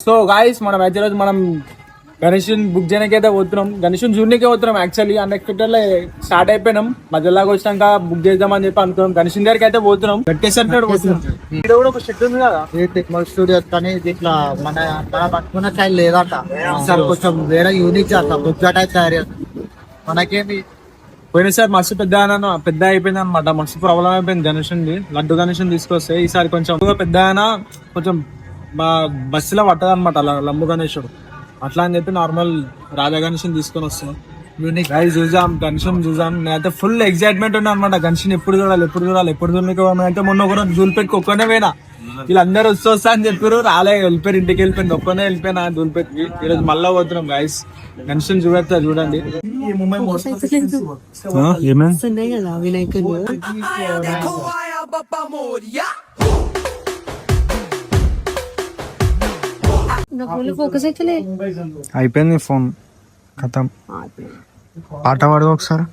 So guys మనం అయితే రోజు మనం గణేషన్ బుక్ చేయడానికి అయితే పోతున్నాం, గణేషన్ జూనియర్కే పోతున్నాం. యాక్చువల్లీ అన్ఎక్స్పెక్టెడ్ లో స్టార్ట్ అయిపోయినాం, మధ్యలోకి వచ్చినాక బుక్ చేద్దామని చెప్పి అనుకున్నాం. గణేషన్ గారికి అయితే పోతున్నాం, పెట్టేసరికి పోతున్నాం. ఇక్కడ కూడా ఒక షెడ్ ఉంది కదా టెక్నో స్టూడియో, కానీ దీంట్లో మన పట్టుకున్న స్టైల్ లేదంట సార్, కొంచెం వేరే యూనిక్ చేస్తాం. బుక్ టైప్ తయారు చేస్తాం. మనకేమి పోయినసారి మస్తు పెద్ద అయిపోయింది అనమాట, మస్తు ప్రాబ్లం అయిపోయింది గణేషన్ లడ్డు గణేషన్ తీసుకొస్తే. ఈసారి కొంచెం పెద్ద అయినా కొంచెం బస్సులో పట్టదు అనమాట లంబు గణేశుడు. అట్లా అని చెప్పి నార్మల్ రాజా గణేషన్ తీసుకొని వస్తాం. చూసాం గణేషన్ చూసాం, నేనైతే ఫుల్ ఎక్సైట్మెంట్ ఉన్నా అనమాట. గణేషన్ ఎప్పుడు చూడడానికి. అయితే మొన్న ఒక రోజు దూల్పేటకి ఒక్కనే పోయినా, వీళ్ళందరూ వస్తా అని చెప్పారు, వెళ్ళిపోయారు, ఇంటికి వెళ్ళిపోయింది, ఒక్కనే వెళ్ళిపోయినా దూల్పేటకి. ఈరోజు మళ్ళా పోతున్నాం గైస్, గణేషన్ చూపెడతా చూడండి. అయిపోయింది ఫోన్ ఖతం. పాట పాడు ఒకసారి.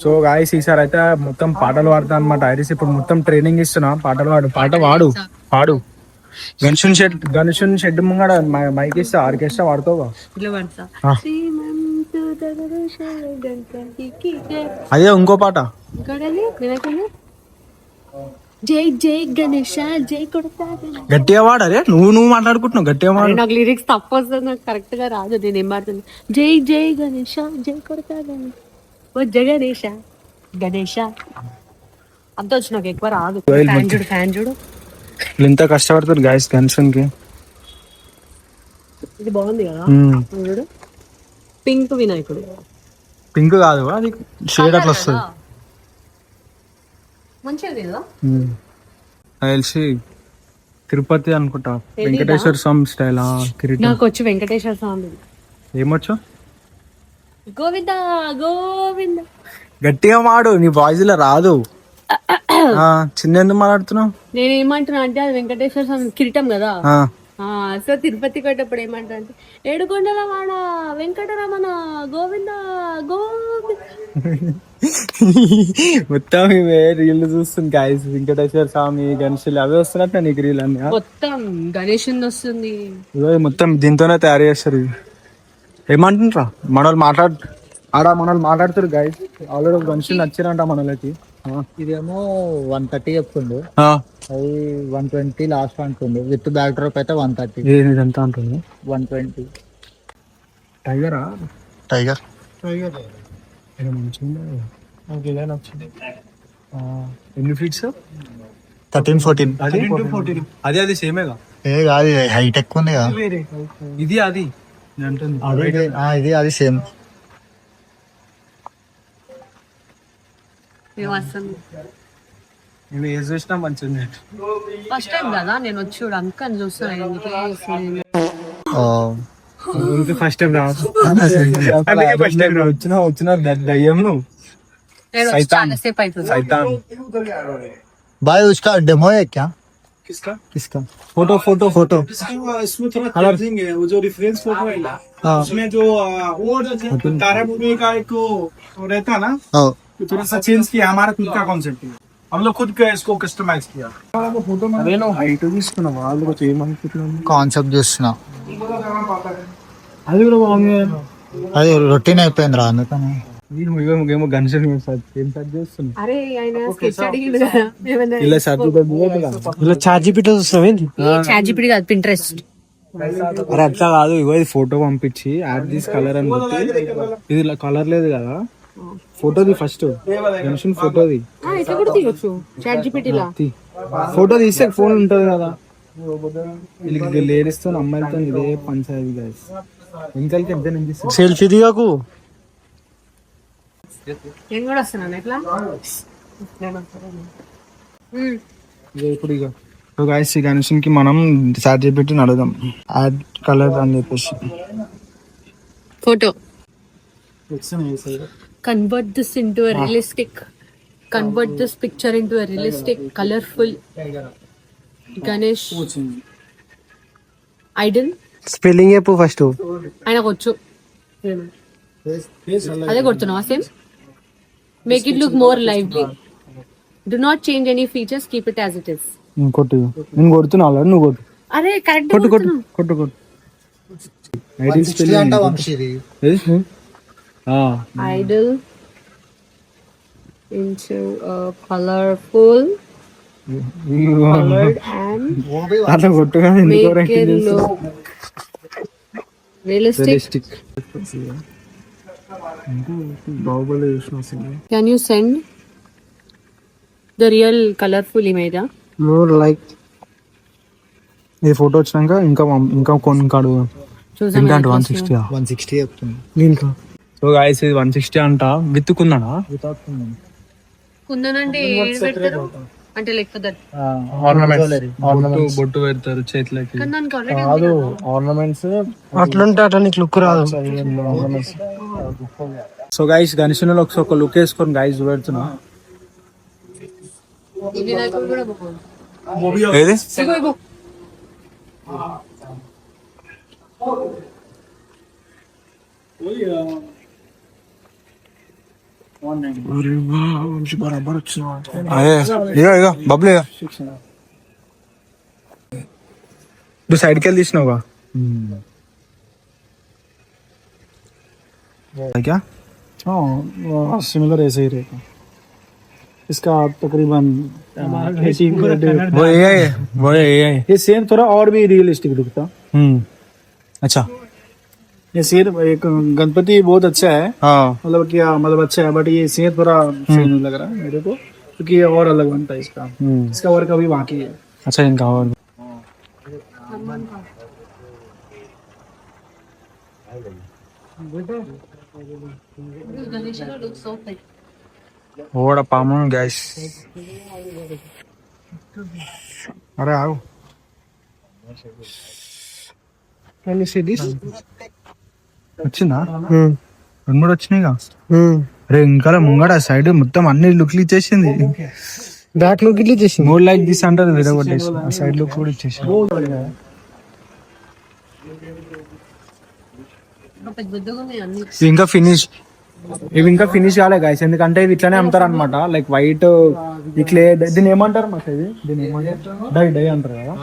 సో గాయస్ ఈసారి అయితే మొత్తం పాటలు పాడతా అనమాట. ఐరిస్ ఇప్పుడు మొత్తం ట్రైనింగ్ ఇస్తున్నా, పాటలు పాడు. గణేషన్ షెడ్ ముంగడ మైక్ ఇస్తా, ఆర్కెస్ట్రా వాడుతావు. అదే ఇంకో పాట, జై జై గణేష జై కొడతా. గట్టిగా వాడాలి, నువ్వు మాట్లాడుకుంటున్నావు గట్టిగా వాడు. నాకు లిరిక్స్ తప్పు వస్తుంది, నాకు కరెక్ట్ గా రాదు. నేను ఏం పాడుతుంది? జై జై గణేష జై కొడతా గణేష గణేష అంత వచ్చి నాకు ఎక్కువ రాదు. ఫ్యాన్ చూడు ఇంత కష్టపడుతుంది గాయస్ గణేషన్ కి. ఇది బాగుంది కదా చూడు, పింక్ వినాయకుడు. పింక్ కాదు, అది షేడ్ అట్లా వస్తుంది. తెలిసి తిరుపతి అనుకుంటా, వెంకటేశ్వర స్వామి స్టైల్. నాకు వచ్చి వెంకటేశ్వర స్వామి ఏమొచ్చు? గోవింద గోవింద. గట్టిగా మాడు, నీ వాయిస్ లో రాదు. చిన్న ఎందుకు మాట్లాడుతున్నావు? నేను ఏమంటున్నా అంటే అది వెంకటేశ్వర స్వామి కిరీటం కదా. సో తిరుపతి కొట్టప్పుడు ఏమంటా అంటే ఏడుకొండల వాడ వెంకటరమణ గోవింద గోవింద. మొత్తం ఇవే రీల్ చూస్తుంది గాయస్, వెంకటేశ్వర స్వామి గణేషులు అవే వస్తున్నట్టు నీకు రీల్ అన్ని. మొత్తం గణేష్ వస్తుంది, మొత్తం దీంతోనే తయారు చేస్తారు. ఏమంటుండ్రా మనోళ్ళు మనోళ్ళు మాట్లాడుతారు గాయస్. ఆల్రెడీ గణేషులు నచ్చిరంట మనోళ్ళకి. ఇదేమో 130 చెప్తుండు, అది 120 లాస్ట్ అంటుండు. విత్ బ్యాక్ డ్రాప్ అయితే 130. ఎంత అంటుంది? 120. టైగరా? టైగర్ ఎన్ని ఫీట్స్? 13-14. అది సేమేగా? కాదు, హైట్ ఎక్కువ ఉంది కదా. ఇది అది ఇది అది సేమ్. చూసినా మంచిది. ఫస్ట్ టైం కదా నేను వచ్చి అందుకని చూస్తున్నాను. ఫస్ట్ టైం వచ్చిన దయ్యం నువ్వు. भाई उसका डेमो है क्या? किसका फोटो इसमें थोड़ा कलरिंग है, वो जो रेफरेंस फोटो है ना, उसमें जो वो तारा मूवी का एक रहता ना, तो थोड़ा सा चेंज किया, हमारा खुद का कॉन्सेप्ट है, हम लोग खुद का इसको कस्टमाइज किया. फोटो में హైట్ తీసుకున్నా వాళ్ళు కొంచెం ఏమనుకుంటున్నాను. కాన్సెప్ట్ చూస్తున్నా, అది కూడా బాగుంది. అది రొటీన్ అయిపోయింది రా, అందుకని ఏమో గణేషన్ ఇలా చార్జిపీటీ వస్తుంది. చార్జిపీటీ కాదు, పింట్రెస్ట్. అరే అట్లా కాదు, ఇగో ఇది ఫోటో పంపించి యాడ్ దిస్ కలర్ అని చెప్పి. ఇది కలర్ లేదు కదా, ఫోటోది ఫస్ట్ గణేషన్ ఫోటోది. ఇట్లా కూడా తీయొచ్చు చార్జిపీటీలా. ఫోటో తీస్తే ఫోన్ ఉంటది కదా. వీళ్ళకి లేడీస్ తో అమ్మాయిలతో ఇదే పంచాయతీ గాయస్. ఇంకల్కి ఎంత నింపిస్తుంది. సెల్ఫీ దిగకు. నేను కూడా వస్తున్నాను ఎట్లా. ఇప్పుడు ఇక సో గాయస్ ఈ గణేషన్ కి మనం చార్జిపీటీ అడుగుదాం, యాడ్ కలర్ అని చెప్పేసి. Photo convert this into realistic convert this picture into a realistic, colorful Ganesh idol. Spelling చెప్పు ఫస్ట్. ఆయన వచ్చు అదే కొడుతున్నావా same. Make it look more lively. Do not change any features, keep it as it is. కొట్టు, నేను కొడుతున్నా already, నువ్వు కొట్టు. అరే కరెక్ట్ కొట్టు కొట్టు కొట్టు కొట్టు. idol into a colorful colored and అట్లా కొట్టుగా make it look realistic. Baahubali. Can you send the real colorful image? More like ఈ ఫోటో వచ్చినాక ఇంకా కొన్ని కాడు ఎంత అంటే 160. 160 చెప్తుంది. ఇంకా సో గాయస్ ఇది 160 అంట. విత్ కుందనా? కుందనంటే ఏడు పెడతారు అంటే లైక్ దట్ బొట్టు పెడతారు చేతులకి. కానీ దానికి ఆల్రెడీ కాదు ఆర్నమెంట్స్ అట్లుంటే అట్లా నీకు లుక్ రాదు. సో గైస్ గణేశుని ఒక లుక్ వేసుకొని గైస్ పెడుతున్నా. కూడా బాగుంది. ఏది బబ్లే నువ్వు సైడ్కి వెళ్ళి తీసినావుగా. क्या सिमिलर ऐसे ही रहेगा. इसका तकरीबन वो AI ये सेम थोड़ा और भी रियलिस्टिक दिखता. अच्छा ये शेर एक गणपति बहुत अच्छा है. हाँ मतलब क्या मतलब अच्छा है, बट ये शेर थोड़ा सही नहीं लग रहा है मेरे को, क्योंकि ये और अलग बनता है इसका. इसका वर्क अभी बाकी है. अच्छा इनका और ఓడ పాము గైస్. అరే ఆగు. Can you see this? వచ్చిందా? రెండు మూడు వచ్చినాయిగా. అరే ఇంకా ముంగడ సైడ్ మొత్తం అన్ని లుక్లు ఇచ్చేసింది. బ్యాక్ లుక్ ఇట్లా చేసి మోర్ లైక్ దిస్ అంటారు వేరే కొట్టేసి సైడ్ లుక్ కూడా ఇచ్చేసింది. ఇవి ఇంకా ఫినిష్ కాలే గైస్, ఎందుకంటే ఇది ఇట్లానే అమ్ముతారు అనమాట. లైక్ వైట్ ఈ క్లే దీన్ని ఏమంటారు మాట, ఇది దీన్ని ఏమంటారు డై అంటారు కదా.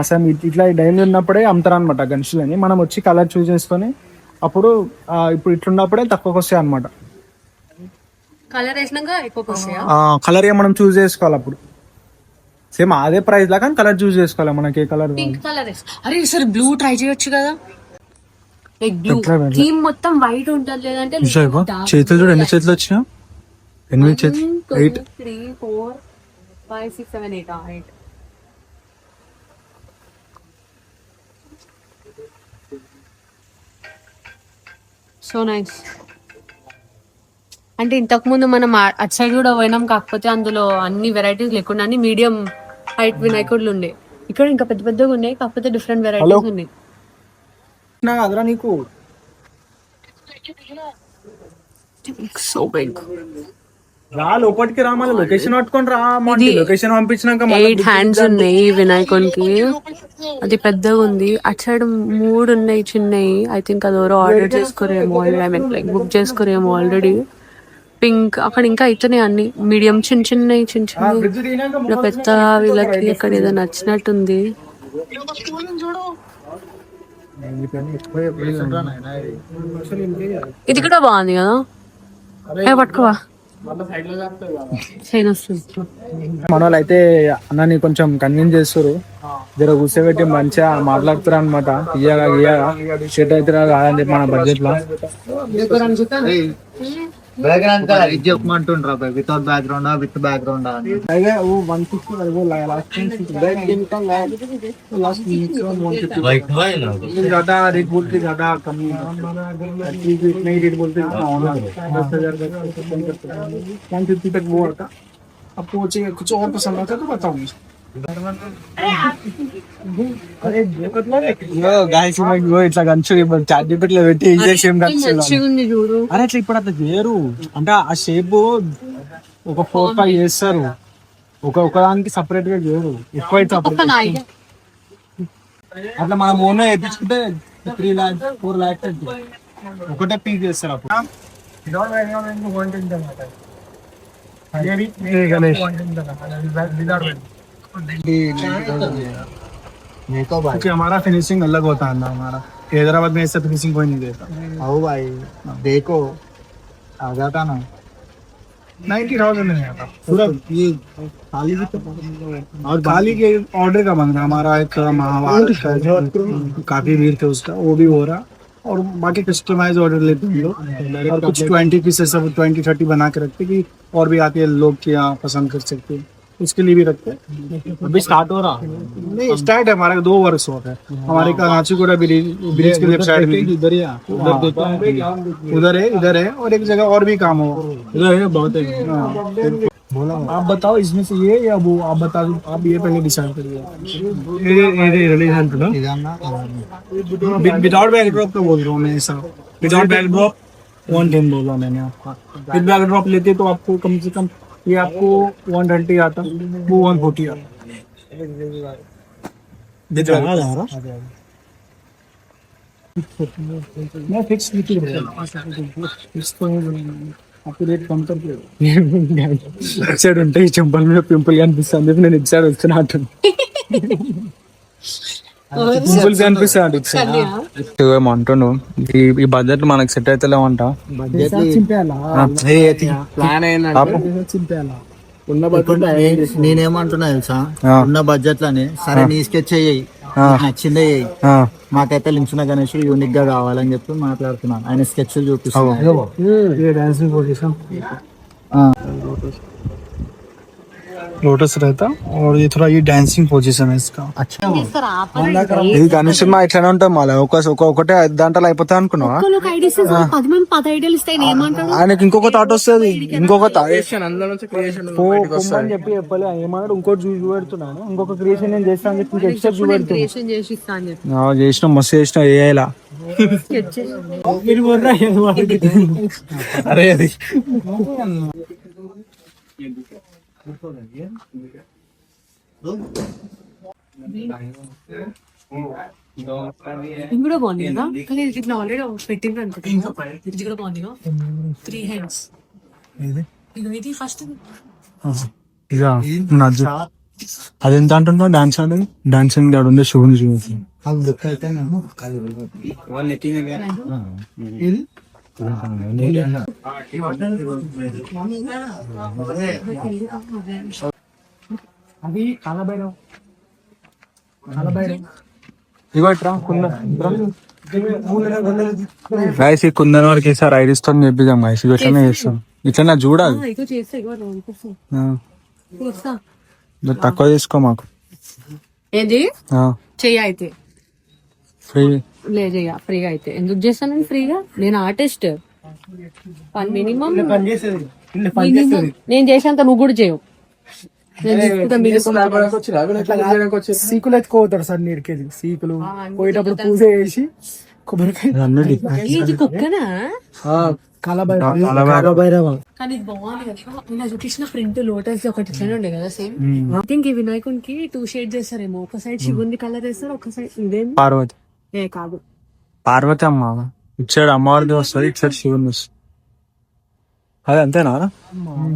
అసలు ఇట్లా డైలు ఉన్నప్పుడే అమ్ముతారు అనమాట గన్షులని. మనం వచ్చి కలర్ చూస్ చేసుకొని అప్పుడు ఇప్పుడు ఇట్లున్నప్పుడే తక్కువకి వస్తాయి అనమాట. కలర్ మనం చూస్ చేసుకోవాలి అప్పుడు. సేమ్ అదే ప్రైస్ లా కానీ కలర్ చూస్ చేసుకోవాలి మనకి ఏ కలర్. Pink colour. అరే సరే బ్లూ ట్రై చేయొచ్చు కదా. లైక్ బ్లూ థీమ్ మొత్తం వైట్ ఉంటుంది. లేదంటే చేతులు చూడు ఎన్ని చేతులు వచ్చినా. 8 చేతులు. 8 3 4 5 6 7 8 8. So nice. అంటే ఇంతకు ముందు మనం అటు సైడ్ కూడా పోయినాం, కాకపోతే అందులో అన్ని వెరైటీస్ లేకుండా అన్ని మీడియం హైట్ వినాయకుడులు ఉండే. ఇక్కడ ఇంకా పెద్ద పెద్దగా ఉన్నాయి, కాకపోతే డిఫరెంట్ వెరైటీస్ ఉన్నాయి. అదరా నీకు సో బిగ్. రా లోపలికి రా, మళ్ళీ లొకేషన్ పట్టుకొని రా. లొకేషన్ పంపించినాక 8 హ్యాండ్స్ ఉన్నాయి వినాయకునికి. అది పెద్దగా ఉంది. అటు సైడ్ 3 ఉన్నాయి చిన్నవి. ఐ థింక్ అది ఎవరో ఆర్డర్ చేసుకోరేమో, ఐ మీన్ లైక్ బుక్ చేసుకోరేమో ఆల్రెడీ. పింక్ అక్కడ ఇంకా అయితేనే అన్ని మీడియం చిన్న చిన్నవి పెద్ద. వీళ్ళకి ఇక్కడ ఏదో నచ్చినట్టుంది. ఇది కూడా బాగుంది కదా. పట్టుకోవా మన వాళ్ళు అయితే అన్నని కొంచెం కన్విన్స్ చేస్తారు. జర కూర్చోబెట్టి మంచిగా మాట్లాడుతారు అనమాట. ఇయ్యగా షెట్ అయితే కాదని చెప్పి మన బడ్జెట్ లో. బ్యాక్గ్రౌండ్ చెప్పమంటుండ్రా వితౌట్ బ్యాక్గ్రౌండ్ విత్ బ్యాక్గ్రౌండ్. ज्यादा रेट बोलते ज्यादा कम नहीं रेट बोलते 10,000 150 तक वो आता. आपको कुछ और पसंद आता तो बताओ. గాయస్ ఇట్లా కనుచు చాట్ జీపీటీలో పెట్టి ఇంజెక్షన్ మంచిగా ఉంది చూడు. అరే అట్లా ఇప్పుడు అట్లా చేయరు. అంటే ఆ షేప్ ఒక 4-5 చేస్తారు. ఒకదానికి సపరేట్ గా చేయరు. ఎక్కువ అయితే ఒక్క నాయి. అట్లా మనం ఓన్ వేయించుకుంటే 3 lakhs 4 lakhs ఒకటే పీస్ చేస్తారు అప్పుడు. గణేష్ क्योंकि हमारा फिनिशिंग अलग होता है ना, हमारा हैदराबाद में ऐसा फिनिशिंग कोई नहीं देता. आओ भाई देखो आ जाता ना 90,000 नहीं आता पूरा. ये खाली भी तो और खाली के ऑर्डर का बन रहा हमारा एक महावार काफी भीड़ थे उसका, वो भी हो रहा. और बाकी कस्टमाइज ऑर्डर लेते हैं लोग. और कुछ 20 पीसेस सब 20-30 बना के रखते कि और भी आते हैं लोग के यहाँ पसंद कर सकते हैं, उसके लिए भी रखते हैं. अभी स्टार्ट हो रहा नहीं, स्टार्ट है हमारा 2 वर्कशॉप है हमारे का काचीगुड़ा ब्रिज के लेफ्ट साइड में. इधर है और एक जगह और भी काम हो इधर है बहुत है. आप बताओ इसमें से ये या वो, आप बता दो. आप ये पहले डिसाइड करिए. विदाउट बैक ड्रॉप का बोल रहा हूँ मैं ऐसा. विदाउट बैक ड्रॉप 110 बोला मैंने आपको. विद बैक ड्रॉप लेते तो आपको कम से कम ये आपको 120 आता, वो 140 आता. मैं फिक्स आपको रेट कम करके ఇటు సైడ్ ఉంటే ఈ చెంపల మీద పింపుల్ కనిపిస్తుంది. నేను ఇటు సైడ్ వస్తున్నట్టు పింపుల్ కనిపిస్తాడు. ఏమంటుండు ఈ బడ్జెట్ మనకి సెట్ అయితే లేవంట. ప్లాన్ చింపేయాలా నేనేమంటున్నా తెలుసా, ఉన్న బడ్జెట్ లోనే సరే నీ స్కెచ్ అయ్యాయి నచ్చిందే చెయ్యి. మాకైతే లించిన గణేష్ యూనిక్ గా కావాలని చెప్పి మాట్లాడుతున్నాను. ఆయన స్కెచ్ చూపిస్తాను. लोटस रहता और ये थोड़ा ये डांसिंग पोजीशन है इसका. अच्छा ఇది గణేష్ మా ఇట్లానే ఉంటాం. మళ్ళీ ఒకటే 5 గంటలు అయిపోతా అనుకున్నావా? ఒక్కొక్క ఐడియాస్ 10 మంది 10 ఐడియాలు ఇస్తే ఏమంటాడు? ఆయనకి ఇంకొక థాట్ వస్తుంది. ఇంకొక అని చెప్పి చెప్పలే ఏమన్నాడు, ఇంకోటి చూపెడుతున్నాను. ఇంకొక క్రియేషన్ నేను చేస్తాను అని చెప్పి ఎక్స్ట్రా చూపెడుతున్నాను. క్రియేషన్ చేసి ఇస్తా అని చెప్పి చేసిన మస్తు చేసిన ఏఐలా. స్కెచ్ అరే అది ఇది కూడా బాగుంది కదా, కానీ ఇట్లా ఆల్రెడీ పెట్టిండ్రు అనుకుంటా. ఇది కూడా బాగుంది కదా, 3 hands. ఇది ఫస్ట్ ఇక అదెంత అంటున్నావు? డాన్స్ ఆడేది డాన్సింగ్ ఆడు ఉండే షో చూసి అది కాలబైరం ఇగో ఇట్రా గైస్ ఈ కుందన వరకు ఈసారి ఐడిస్ తో చెప్పిద్దాం గైస్. ఇట్లనే చేస్తాం. ఇట్లా చూడాలి. తక్కువ తీసుకో మాకు. ఏది చెయ్యి అయితే ఫ్రీ లేదు, ఫ్రీగా అయితే ఎందుకు చేస్తాను ఫ్రీగా? నేను ఆర్టిస్ట్. మినిమం నేను చేసేంత నువ్వు కూడా చేయవు. సీకులు ఎత్తుకోతాడు సార్ నీడికెళ్ళి. సీకులు పోయేటప్పుడు పూజ చేసి కొబ్బరికాయ కుక్కనా కాలభైరవ. కానీ ఇది బాగుంది కదా. నేను చూపించిన ప్రింట్ లోటస్ ఒకటి ఇట్లనే ఉండే కదా సేమ్. ఐ థింక్ ఈ వినాయకునికి 2 షేడ్స్ చేస్తారేమో. ఒక సైడ్ శివుంది కలర్ వేస్తారు, ఒక సైడ్ ఇదేం పార్వతి. ఏ కాదు పార్వతి అమ్మ. ఇటు సైడ్ అమ్మవారిది వస్తుంది, ఇటు సైడ్ శివుని వస్తుంది. అదే అంతేనా?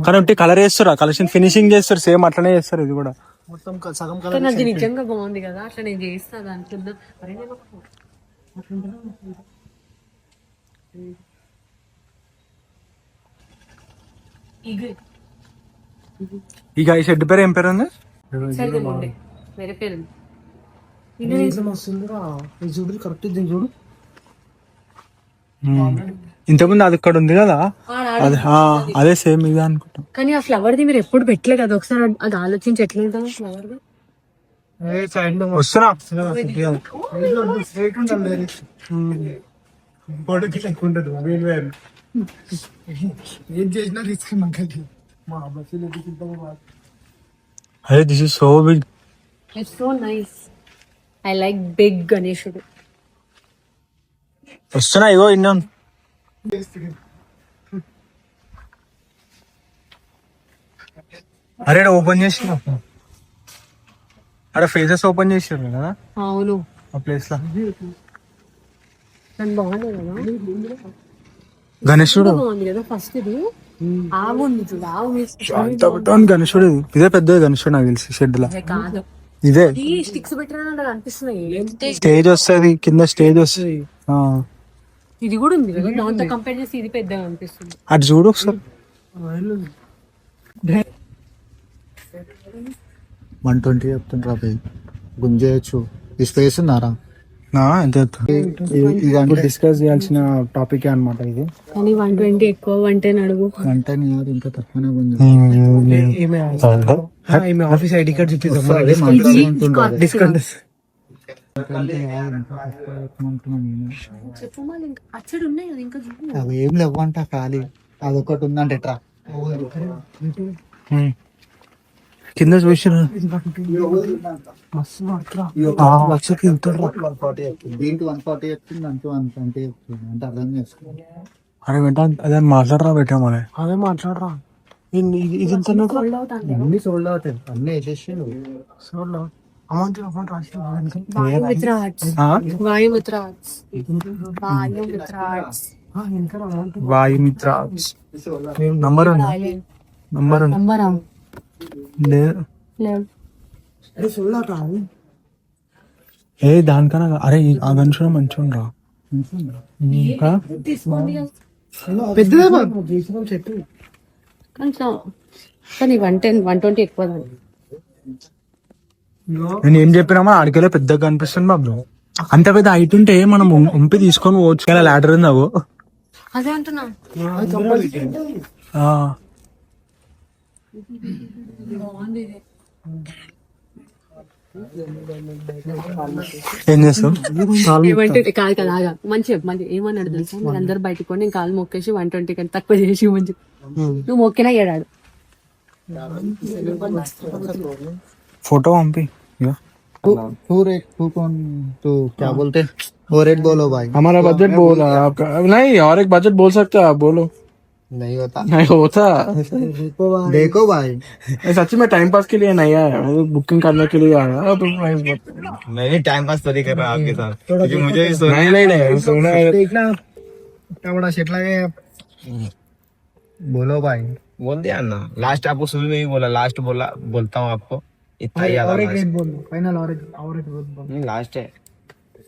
కానీ కలర్ వేస్తారు, కలెక్షన్ ఫినిషింగ్ చేస్తారు, సేమ్ అట్లనే చేస్తారు. ఇది కూడా మొత్తం సగం కానీ అది నిజంగా బాగుంది కదా. అట్లా నేను చేస్తా దాంట్లో. ఇక ఈ షెడ్ పేరు ఏం పేరు ఉంది? వేరే పేరు కరెక్ట్ చూడు. ఇంతకుముందు అది ఇక్కడ ఉంది కదా, అదే సేమ్ ఇదే అనుకుంటాం. కానీ ఆ ఫ్లవర్ ది మీరు ఎప్పుడు పెట్టలే కదా. ఒకసారి అది ఆలోచించి ఎట్లా ఉంటుంది ఫ్లవర్ ది. వస్తున్నా అదే this is so big. It's so nice. I like big గణేశుడు. వస్తున్నా ఇగో ఇన్నాం. అరే ఓపెన్ చేసిన అరే ఫేసెస్ ఓపెన్ చేసారు కదా అవును, ఆ ప్లేస్ లో. కానీ బాగుంది కదా, గణేశుడు బాగుంది కదా. ఫస్ట్ ఇది ఆవు ఉంది చూడు, ఆవు గణేశుడు ఇదే పెద్ద గణేశుడు నాకు తెలిసి షెడ్ లా కాదు, ఇదే. ఈ స్టిక్స్ పెట్టిన అనిపిస్తున్నాయి. స్టేజ్ వస్తుంది కింద, స్టేజ్ వస్తుంది. ఇది కూడా ఉంది కదా, దాంతో కంపేర్ చేసి ఇది పెద్దగా అనిపిస్తుంది. అటు చూడు ఒకసారి. 120 చెప్తుండ్రా పోయి గుంజేయచ్చు. ఈ స్పేస్ ఉన్నారా? డిస్కస్ చేయాల్సిన టాపిక్ అన్నమాట ఇది. కానీ 120 ఎక్కువ అంటే నడుగు అంటే ఇంకా తక్కువనే గుంజ. ఆఫీస్ ఐడి కార్డ్ చెప్పు. మళ్ళీ ఇంకా అచ్చడు ఉన్నాయి కదా, ఇంకా చూడు. అవి ఏం లేవంట, ఖాళీ అదొకటి ఉందంట. ఎట్రా కింద చూసిన దీంట్లో 140 చెప్తుంది, దాంట్లో 120 చెప్తుంది. అంటే అర్థం చేసుకో. అరే వెంట అదే మాట్లాడరా పెట్టామని. అదే మాట్లాడరా. ఇది Sold out అంటే అన్ని సోల్డ్ అవుతాయి, అన్ని వేసేసి వాయు మిత్రాట్స్, వాయు మిత్రాట్స్, వాయు మిత్రాట్స్, వాయు మిత్ర నంబర్ నంబర్ నంబరా లేదు. లేదు. ఏ దానికన్నా అరే ఆ గన్షుడు మంచిగా ఉండరా. పెద్దదే కొంచెం, కానీ 120 ఎక్కువ. నేను ఏం చెప్పినామా ఆడికెళ్ళి పెద్దగా కనిపిస్తుంది బాబు. అంత పెద్ద హైట్ ఉంటే మనం ఉంపి తీసుకొని పోవచ్చు. లాడర్ ఉందావు. అదే అంటున్నా. ఏం చేస్తావు? కాదు కదా, ఆగా. మంచి ఏమన్నాడు తెలుసా, మీరు అందరు బయటకు పోయి నేను కాలు మొక్కేసి 120 కంటే తక్కువ చేసి మంచి నువ్వు మొక్కినా ఏడాడు. फोटो हम पे टू रेट तो क्या बोलते हैं, वो रेट बोलो भाई. हमारा बजट बोला आपका नहीं, और एक बजट बोल सकते हो आप. बोलो. नहीं होता, नहीं होता. देखो भाई, सच्ची में टाइम पास के लिए नहीं आया, बुकिंग करने के लिए आया. तो मैं टाइम पास तो नहीं कर रहा आपके साथ, क्योंकि मुझे भी सोना नहीं सोना देखना क्या बड़ा शेट लगे. बोलो भाई. बोल दिया ना, लास्ट आपको शुरू में ही बोला, लास्ट बोलता हूँ आपको इतना ही याद और एक रेट बोलो फाइनल, और एक बोलो. नहीं लास्ट है,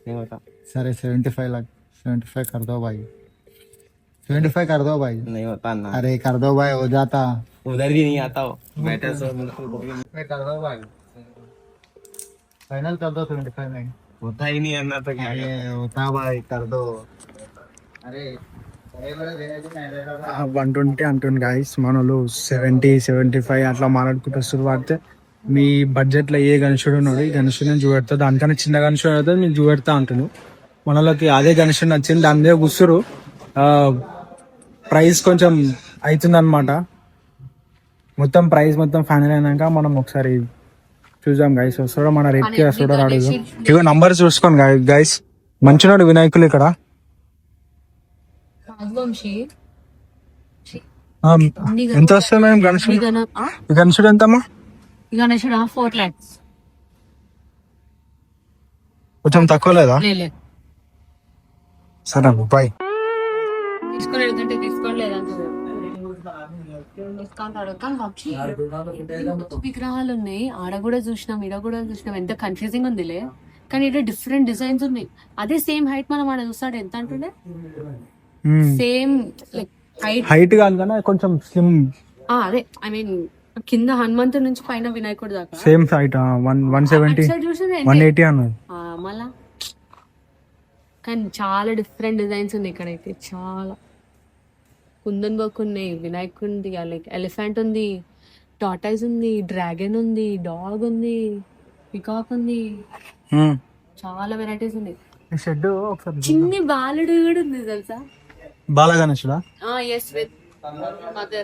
नहीं होता. सर 75 लाख 75 कर दो भाई, 75 कर दो भाई. नहीं होता ना, अरे कर दो भाई, हो जाता. उधर भी नहीं आता हो. बैठे सो कर दो भाई, फाइनल कर दो 75 में. होता ही नहीं है ना, तो क्या अरे होता भाई, कर दो. अरे 120 అంటుంది గాయస్. మనలో 70-75 అట్లా మాట్లాడుకుంటూ వాడితే మీ బడ్జెట్ లో ఏ గణేశుడు ఉన్నాడు ఈ గణేశుడిని చూపెడతా. దానికన్నా చిన్న గణేశుడు అయితే మీరు చూపెడతా అంటున్నాను. మనలోకి అదే గణేశుడు నచ్చింది, దాని మీద కూర్చురు. ప్రైస్ కొంచెం అవుతుంది అనమాట. మొత్తం ప్రైస్ మొత్తం ఫైనల్ అయినాక మనం ఒకసారి చూద్దాం గైస్. వస్తాడో మన రేట్కి వస్తాడో అడుగుదాం. ఇగో నంబర్ చూసుకోండి గైస్. మంచినాడు వినాయకులు ఇక్కడ. ఎంత వస్తుంది మేడం గణేశుడు? గణేశుడు ఎంతమ్మా? గణేశుడు 4 lakhs. కొంచెం తక్కువ లేదా? సరే బాయ్. తీసుకోలేదంటే తీసుకోలేదంటే విగ్రహాలు ఉన్నాయి. ఆడ కూడా చూసినాం, ఈడ కూడా చూసినాం. ఎంత కన్ఫ్యూజింగ్ ఉందిలే. కానీ ఇక్కడ డిఫరెంట్ డిజైన్స్ ఉన్నాయి. అదే సేమ్ హైట్ మనం ఆడ చూస్తాడు ఎంత అంటుండే, సేమ్ లైక్ హైట్ కాదు కానీ కొంచెం స్లిమ్. అదే ఐ మీన్ కింద హనుమంతు నుంచి పైన వినాయకుడు దాకా సేమ్ హైట్ 170 180 అన్నది మళ్ళా. కానీ చాలా డిఫరెంట్ డిజైన్స్ ఉన్నాయి ఇక్కడైతే. చాలా కుందన్ వర్క్ ఉన్నాయి. వినాయకుడి లైక్ ఎలిఫెంట్ ఉంది, టార్టైజ్ ఉంది, డ్రాగన్ ఉంది, డాగ్ ఉంది, పికాక్ ఉంది. చాలా వెరైటీస్ ఉన్నాయి. షెడ్ ఒకసారి చిన్ని బాలుడు కూడా ఉంది తెలుసా. బాలగణేశుడా? yes, with mother.